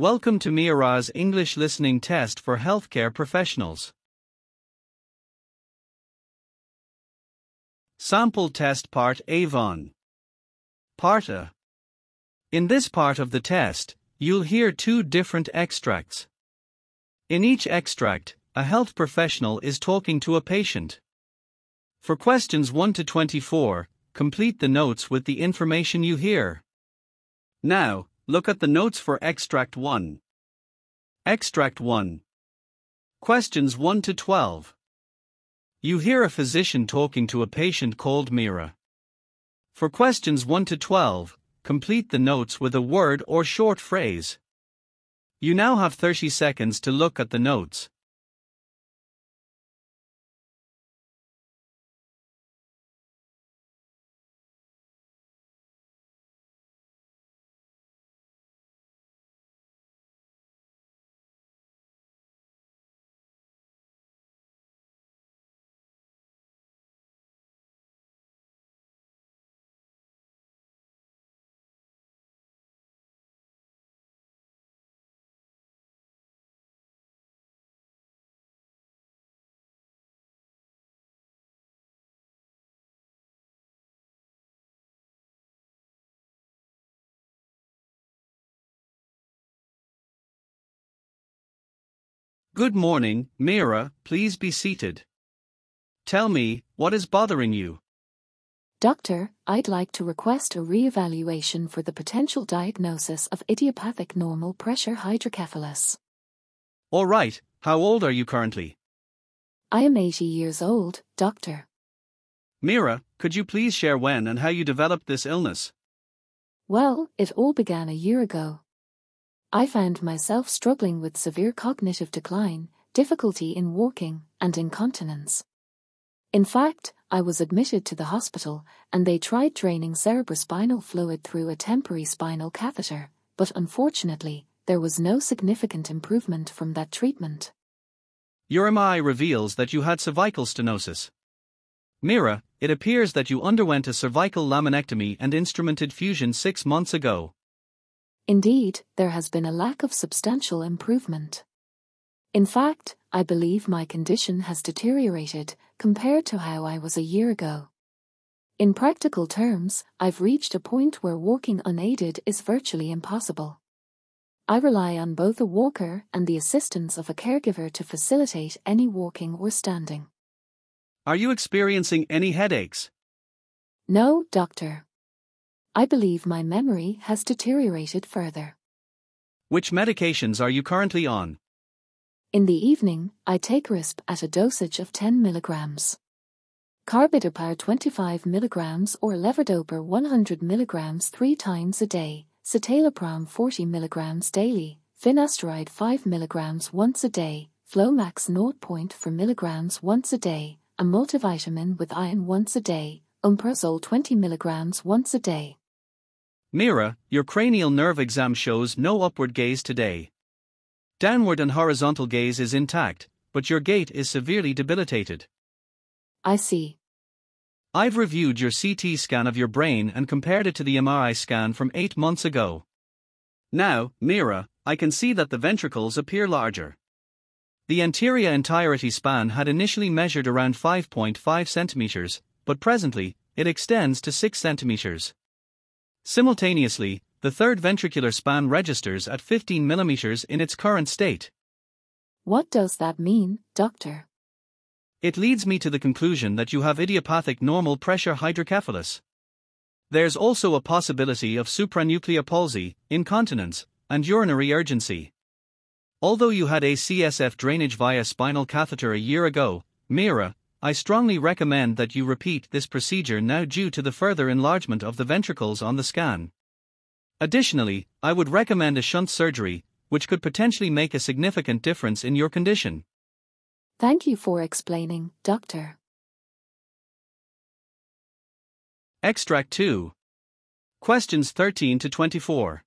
Welcome to Mihiraa's English listening test for healthcare professionals. Sample Test Part A. Part A. In this part of the test, you'll hear two different extracts. In each extract, a health professional is talking to a patient. For questions 1 to 24, complete the notes with the information you hear. Now, look at the notes for Extract 1. Extract 1. Questions 1 to 12. You hear a physician talking to a patient called Mihiraa. For questions 1 to 12, complete the notes with a word or short phrase. You now have 30 seconds to look at the notes. Good morning, Mihiraa, please be seated. Tell me, what is bothering you? Doctor, I'd like to request a re-evaluation for the potential diagnosis of idiopathic normal pressure hydrocephalus. All right, how old are you currently? I am 80 years old, doctor. Mihiraa, could you please share when and how you developed this illness? Well, it all began a year ago. I found myself struggling with severe cognitive decline, difficulty in walking, and incontinence. In fact, I was admitted to the hospital, and they tried draining cerebrospinal fluid through a temporary spinal catheter, but unfortunately, there was no significant improvement from that treatment. Your MRI reveals that you had cervical stenosis. Mihiraa, it appears that you underwent a cervical laminectomy and instrumented fusion 6 months ago. Indeed, there has been a lack of substantial improvement. In fact, I believe my condition has deteriorated compared to how I was a year ago. In practical terms, I've reached a point where walking unaided is virtually impossible. I rely on both a walker and the assistance of a caregiver to facilitate any walking or standing. Are you experiencing any headaches? No, doctor. I believe my memory has deteriorated further. Which medications are you currently on? In the evening, I take RISP at a dosage of 10 mg. Carbidopa 25 mg or levodopa 100 mg 3 times a day, citalopram 40 mg daily, finasteride 5 mg once a day, Flomax 0.4 mg once a day, a multivitamin with iron once a day, omeprazole 20 mg once a day. Mihiraa, your cranial nerve exam shows no upward gaze today. Downward and horizontal gaze is intact, but your gait is severely debilitated. I see. I've reviewed your CT scan of your brain and compared it to the MRI scan from 8 months ago. Now, Mihiraa, I can see that the ventricles appear larger. The anterior entirety span had initially measured around 5.5 centimeters, but presently, it extends to 6 centimeters. Simultaneously, the third ventricular span registers at 15 millimeters in its current state. What does that mean, doctor? It leads me to the conclusion that you have idiopathic normal pressure hydrocephalus. There's also a possibility of supranuclear palsy, incontinence, and urinary urgency. Although you had a CSF drainage via spinal catheter a year ago, Mihiraa, I strongly recommend that you repeat this procedure now due to the further enlargement of the ventricles on the scan. Additionally, I would recommend a shunt surgery, which could potentially make a significant difference in your condition. Thank you for explaining, doctor. Extract 2. Questions 13 to 24.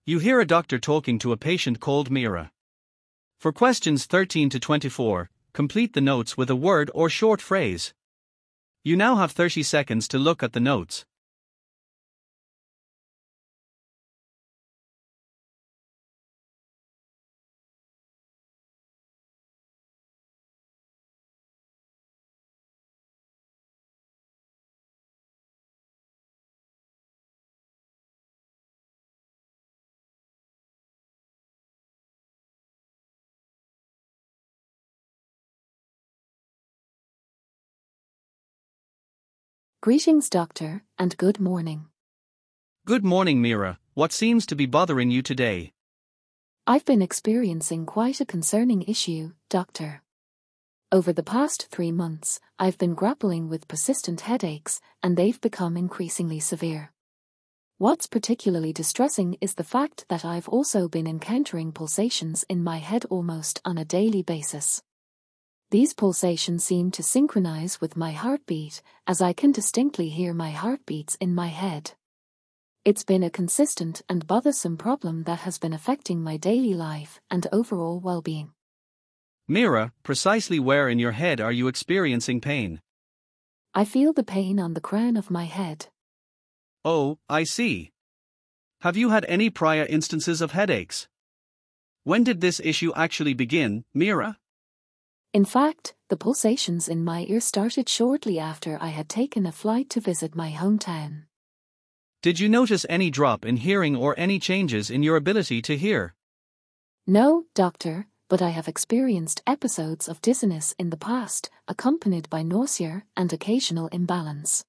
You hear a doctor talking to a patient called Mihiraa. For questions 13 to 24, complete the notes with a word or short phrase. You now have 30 seconds to look at the notes. Greetings, doctor, and good morning. Good morning, Mihiraa. What seems to be bothering you today? I've been experiencing quite a concerning issue, doctor. Over the past 3 months, I've been grappling with persistent headaches, and they've become increasingly severe. What's particularly distressing is the fact that I've also been encountering pulsations in my head almost on a daily basis. These pulsations seem to synchronize with my heartbeat, as I can distinctly hear my heartbeats in my head. It's been a consistent and bothersome problem that has been affecting my daily life and overall well-being. Mihiraa, precisely where in your head are you experiencing pain? I feel the pain on the crown of my head. Oh, I see. Have you had any prior instances of headaches? When did this issue actually begin, Mihiraa? In fact, the pulsations in my ear started shortly after I had taken a flight to visit my hometown. Did you notice any drop in hearing or any changes in your ability to hear? No, doctor, but I have experienced episodes of dizziness in the past, accompanied by nausea and occasional imbalance.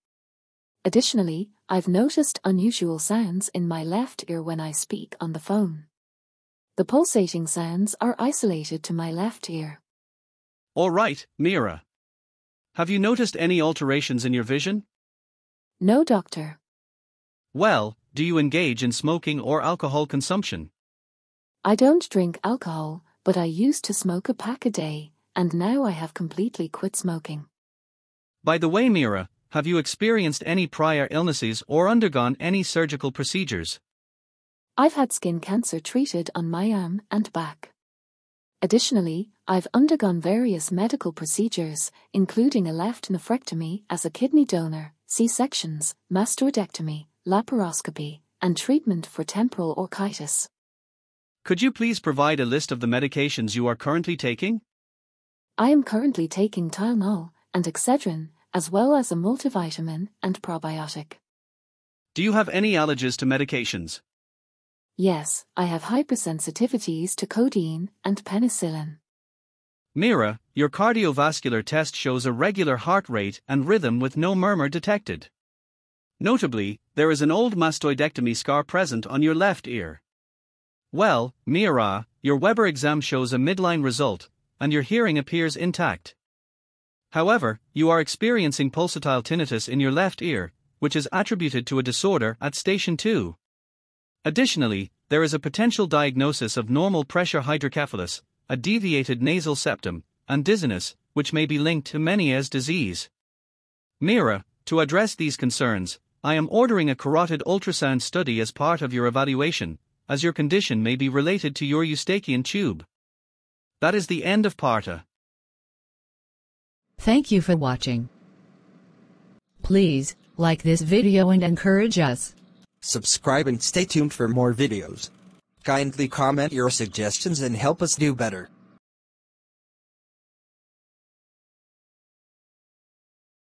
Additionally, I've noticed unusual sounds in my left ear when I speak on the phone. The pulsating sounds are isolated to my left ear. All right, Mihiraa. Have you noticed any alterations in your vision? No, doctor. Well, do you engage in smoking or alcohol consumption? I don't drink alcohol, but I used to smoke a pack a day, and now I have completely quit smoking. By the way, Mihiraa, have you experienced any prior illnesses or undergone any surgical procedures? I've had skin cancer treated on my arm and back. Additionally, I've undergone various medical procedures, including a left nephrectomy as a kidney donor, C-sections, mastectomy, laparoscopy, and treatment for temporal orchitis. Could you please provide a list of the medications you are currently taking? I am currently taking Tylenol and Excedrin, as well as a multivitamin and probiotic. Do you have any allergies to medications? Yes, I have hypersensitivities to codeine and penicillin. Mihiraa, your cardiovascular test shows a regular heart rate and rhythm with no murmur detected. Notably, there is an old mastoidectomy scar present on your left ear. Well, Mihiraa, your Weber exam shows a midline result, and your hearing appears intact. However, you are experiencing pulsatile tinnitus in your left ear, which is attributed to a disorder at station 2. Additionally, there is a potential diagnosis of normal pressure hydrocephalus, a deviated nasal septum, and dizziness, which may be linked to Meniere's disease. Mihiraa, to address these concerns, I am ordering a carotid ultrasound study as part of your evaluation, as your condition may be related to your eustachian tube. That is the end of Part A. Thank you for watching. Please like this video and encourage us. Subscribe and stay tuned for more videos. Kindly comment your suggestions and help us do better.